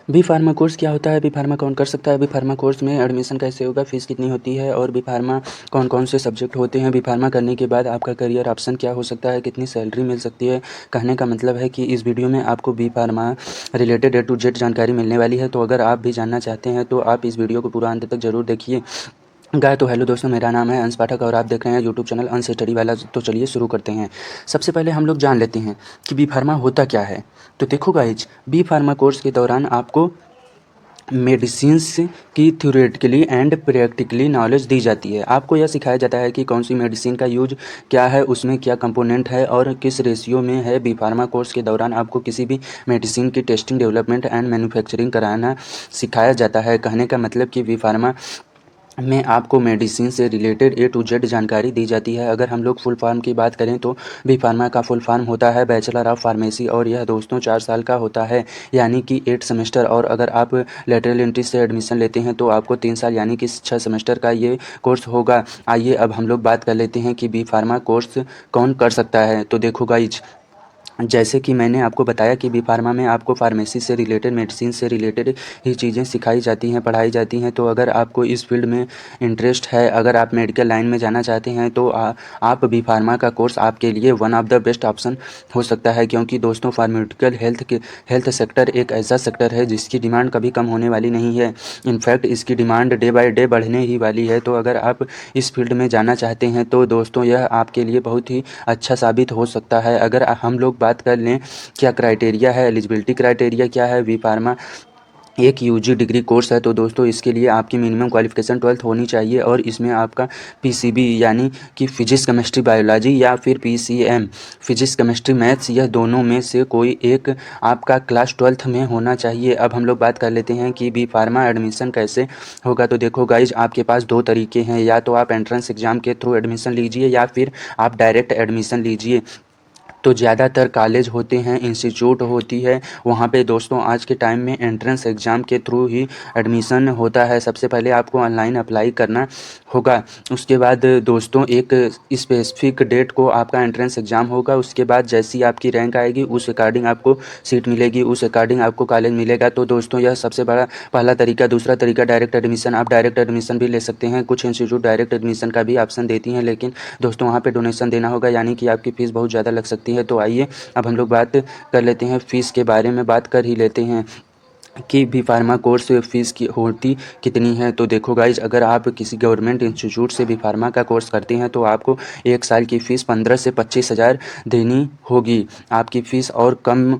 B pharma course क्या होता है? बी फार्मा कौन कर सकता है? बी फार्मा कोर्स में एडमिशन कैसे होगा? फीस कितनी होती है? और बी फार्मा कौन कौन से सब्जेक्ट होते हैं? बी फार्मा करने के बाद आपका करियर ऑप्शन क्या हो सकता है? कितनी सैलरी मिल सकती है? कहने का मतलब है कि इस वीडियो में आपको B pharma related A to Z जानकारी मिलने वाली है। तो अगर आप भी जानना चाहते हैं तो आप इस वीडियो को पूरा अंत तक जरूर देखिए। तो हेलो दोस्तों, मेरा नाम है अंश पाठक और आप देख रहे हैं यूट्यूब चैनल अंश स्टडी वाला। तो चलिए शुरू करते हैं। सबसे पहले हम लोग जान लेते हैं कि बी फार्मा होता क्या है। तो देखो गाइज, बी फार्मा कोर्स के दौरान आपको मेडिसिन्स की थ्योरेटिकली एंड प्रैक्टिकली नॉलेज दी जाती है। आपको यह सिखाया जाता है कि कौन सी मेडिसिन का यूज क्या है, उसमें क्या कंपोनेंट है और किस रेशियो में है। बी फार्मा कोर्स के दौरान आपको किसी भी मेडिसिन की टेस्टिंग, डेवलपमेंट एंड मैन्युफैक्चरिंग कराना सिखाया जाता है। कहने का मतलब कि बी फार्मा में आपको मेडिसिन से रिलेटेड A to Z जानकारी दी जाती है। अगर हम लोग फुल फॉर्म की बात करें तो बी फार्मा का फुल फॉर्म होता है बैचलर ऑफ फार्मेसी और यह दोस्तों 4 साल का होता है, यानी कि 8 सेमेस्टर। और अगर आप लेटरल एंट्री से एडमिशन लेते हैं तो आपको 3 साल यानी कि 6 सेमेस्टर का ये कोर्स होगा। आइए अब हम लोग बात कर लेते हैं कि बी फार्मा कोर्स कौन कर सकता है। तो देखो गाइज, जैसे कि मैंने आपको बताया कि बी फार्मा में आपको फार्मेसी से रिलेटेड, मेडिसिन से रिलेटेड ही चीज़ें सिखाई जाती हैं, पढ़ाई जाती हैं। तो अगर आपको इस फील्ड में इंटरेस्ट है, अगर आप मेडिकल लाइन में जाना चाहते हैं तो आप बी फार्मा का कोर्स आपके लिए one of the best option हो सकता है। क्योंकि दोस्तों फार्मास्यूटिकल हेल्थ सेक्टर एक ऐसा सेक्टर है जिसकी डिमांड कभी कम होने वाली नहीं है। इनफैक्ट इसकी डिमांड डे बाय डे बढ़ने ही वाली है। तो अगर आप इस फील्ड में जाना चाहते हैं तो दोस्तों यह आपके लिए बहुत ही अच्छा साबित हो सकता है। अगर हम लोग बात कर लें क्या क्राइटेरिया है, एलिजिबिलिटी क्राइटेरिया क्या है, बी फार्मा एक यूजी डिग्री कोर्स है। तो दोस्तों इसके लिए आपकी मिनिमम क्वालिफिकेशन 12th होनी चाहिए और इसमें आपका पीसीबी यानी कि फिजिक्स केमिस्ट्री बायोलॉजी या फिर पीसीएम फिजिक्स केमिस्ट्री मैथ्स, यह दोनों में से कोई एक आपका क्लास 12th में होना चाहिए। अब हम लोग बात कर लेते हैं कि बी फार्मा एडमिशन कैसे होगा। तो देखो गाइज, आपके पास दो तरीके हैं, या तो आप एंट्रेंस एग्जाम के थ्रू एडमिशन लीजिए या फिर आप डायरेक्ट एडमिशन लीजिए। तो ज़्यादातर कॉलेज होते हैं, इंस्टीट्यूट होती है, वहाँ पे दोस्तों आज के टाइम में एंट्रेंस एग्ज़ाम के थ्रू ही एडमिशन होता है। सबसे पहले आपको ऑनलाइन अप्लाई करना होगा। उसके बाद दोस्तों एक स्पेसिफिक डेट को आपका एंट्रेंस एग्ज़ाम होगा। उसके बाद जैसी आपकी रैंक आएगी उस अकॉर्डिंग आपको सीट मिलेगी, उस अकॉर्डिंग आपको कॉलेज मिलेगा। तो दोस्तों यह सबसे बड़ा पहला तरीका। दूसरा तरीका डायरेक्ट एडमिशन। आप डायरेक्ट एडमिशन भी ले सकते हैं। कुछ इंस्टीट्यूट डायरेक्ट एडमिशन का भी ऑप्शन देती हैं, लेकिन दोस्तों वहाँ पे डोनेशन देना होगा, यानी कि आपकी फ़ीस बहुत ज़्यादा लग सकती है। तो आइए अब हम लोग बात कर लेते हैं, फ़ीस के बारे में बात कर ही लेते हैं कि बी फार्मा कोर्स फीस की होती कितनी है। तो देखो गाइज, अगर आप किसी गवर्नमेंट इंस्टीट्यूट से बी फार्मा का कोर्स करते हैं तो आपको 1 साल की फ़ीस 15 से 25 हज़ार देनी होगी। आपकी फ़ीस और कम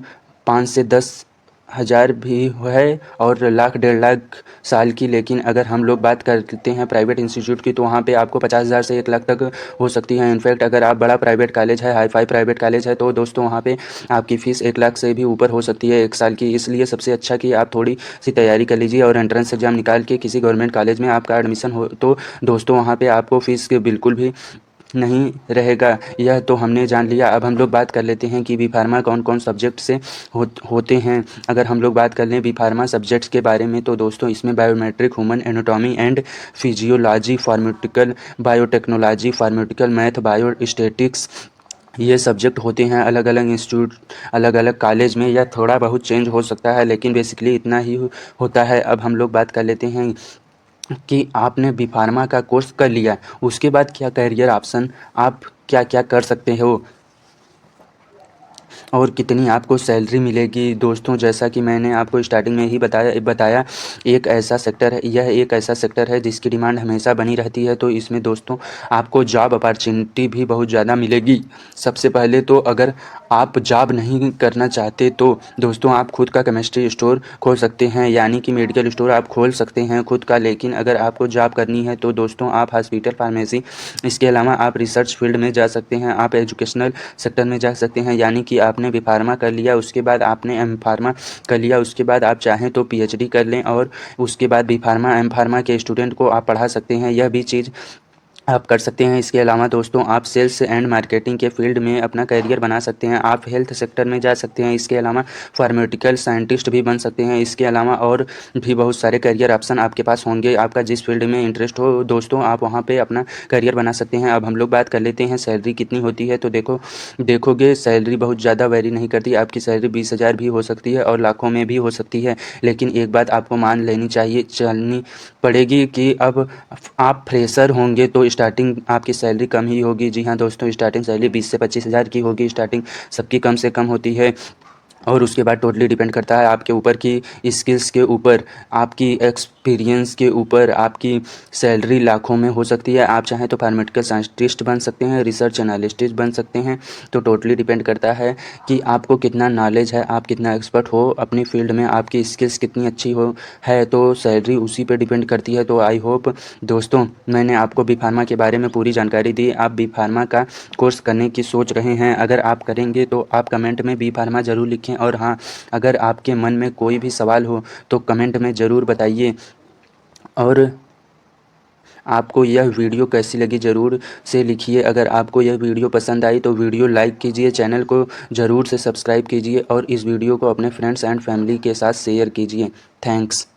5 से 10 हज़ार भी है और लाख 1.5 लाख साल की। लेकिन अगर हम लोग बात करते हैं प्राइवेट इंस्टीट्यूट की तो वहाँ पे आपको 50 हज़ार से 1 लाख तक हो सकती है। इनफैक्ट अगर आप बड़ा प्राइवेट कॉलेज है, हाई फाई प्राइवेट कॉलेज है, तो दोस्तों वहाँ पे आपकी फ़ीस 1 लाख से भी ऊपर हो सकती है 1 साल की। इसलिए सबसे अच्छा कि आप थोड़ी सी तैयारी कर लीजिए और एंट्रेंस एग्जाम निकाल के किसी गवर्नमेंट कॉलेज में आपका एडमिशन हो तो दोस्तों वहाँ पे आपको फ़ीस बिल्कुल भी नहीं रहेगा। यह तो हमने जान लिया। अब हम लोग बात कर लेते हैं कि बी फार्मा कौन कौन सब्जेक्ट से होते हैं। अगर हम लोग बात कर लें बी फार्मा सब्जेक्ट्स के बारे में तो दोस्तों इसमें biometric, human anatomy and physiology, pharmaceutical biotechnology, pharmaceutical math, biostatics, ये सब्जेक्ट होते हैं। अलग अलग इंस्टीट्यूट, अलग अलग कॉलेज में यह थोड़ा बहुत चेंज हो सकता है, लेकिन बेसिकली इतना ही होता है। अब हम लोग बात कर लेते हैं कि आपने बी फार्मा का कोर्स कर लिया, उसके बाद क्या करियर ऑप्शन, आप क्या क्या कर सकते हो और कितनी आपको सैलरी मिलेगी। दोस्तों जैसा कि मैंने आपको स्टार्टिंग में ही बताया एक ऐसा सेक्टर है, यह एक ऐसा सेक्टर है जिसकी डिमांड हमेशा बनी रहती है। तो इसमें दोस्तों आपको जॉब अपॉर्चुनिटी भी बहुत ज़्यादा मिलेगी। सबसे पहले तो अगर आप जॉब नहीं करना चाहते तो दोस्तों आप खुद का केमिस्ट्री स्टोर खोल सकते हैं, यानी कि मेडिकल स्टोर आप खोल सकते हैं खुद का। लेकिन अगर आपको जॉब करनी है तो दोस्तों आप हॉस्पिटल फार्मेसी, इसके अलावा आप रिसर्च फील्ड में जा सकते हैं, आप एजुकेशनल सेक्टर में जा सकते हैं। यानी कि आपने बी फार्मा कर लिया, उसके बाद आपने एम फार्मा कर लिया, उसके बाद आप चाहें तो पीएचडी कर लें और उसके बाद बी फार्मा एम फार्मा के स्टूडेंट को आप पढ़ा सकते हैं। यह भी चीज़ आप कर सकते हैं। इसके अलावा दोस्तों आप सेल्स एंड मार्केटिंग के फील्ड में अपना करियर बना सकते हैं। आप हेल्थ सेक्टर में जा सकते हैं। इसके अलावा फार्मास्यूटिकल साइंटिस्ट भी बन सकते हैं। इसके अलावा और भी बहुत सारे करियर ऑप्शन आपके पास होंगे। आपका जिस फील्ड में इंटरेस्ट हो दोस्तों आप वहाँ पे अपना करियर बना सकते हैं। अब हम लोग बात कर लेते हैं सैलरी कितनी होती है। तो देखोगे सैलरी बहुत ज़्यादा वेरी नहीं करती। आपकी सैलरी 20,000 भी हो सकती है और लाखों में भी हो सकती है। लेकिन एक बात आपको मान लेनी चाहिए चलनी पड़ेगी कि अब आप फ्रेशर होंगे तो स्टार्टिंग आपकी सैलरी कम ही होगी। जी हाँ दोस्तों, स्टार्टिंग सैलरी 20 से 25,000 की होगी। स्टार्टिंग सबकी कम से कम होती है और उसके बाद टोटली डिपेंड करता है आपके ऊपर की स्किल्स के ऊपर, आपकी एक्सपीरियंस के ऊपर। आपकी सैलरी लाखों में हो सकती है। आप चाहें तो फार्मास्यूटिकल साइंटिस्ट बन सकते हैं, रिसर्च एनालिस्ट बन सकते हैं। तो टोटली डिपेंड करता है कि आपको कितना नॉलेज है, आप कितना एक्सपर्ट हो अपनी फील्ड में, आपकी स्किल्स कितनी अच्छी हो है, तो सैलरी उसी पे डिपेंड करती है। तो आई होप दोस्तों मैंने आपको बी फार्मा के बारे में पूरी जानकारी दी। आप बी फार्मा का कोर्स करने की सोच रहे हैं, अगर आप करेंगे तो आप कमेंट में बी फार्मा ज़रूर लिखें। और हाँ, अगर आपके मन में कोई भी सवाल हो तो कमेंट में ज़रूर बताइए। और आपको यह वीडियो कैसी लगी ज़रूर से लिखिए। अगर आपको यह वीडियो पसंद आई तो वीडियो लाइक कीजिए, चैनल को ज़रूर से सब्सक्राइब कीजिए और इस वीडियो को अपने फ्रेंड्स एंड फैमिली के साथ शेयर कीजिए। थैंक्स।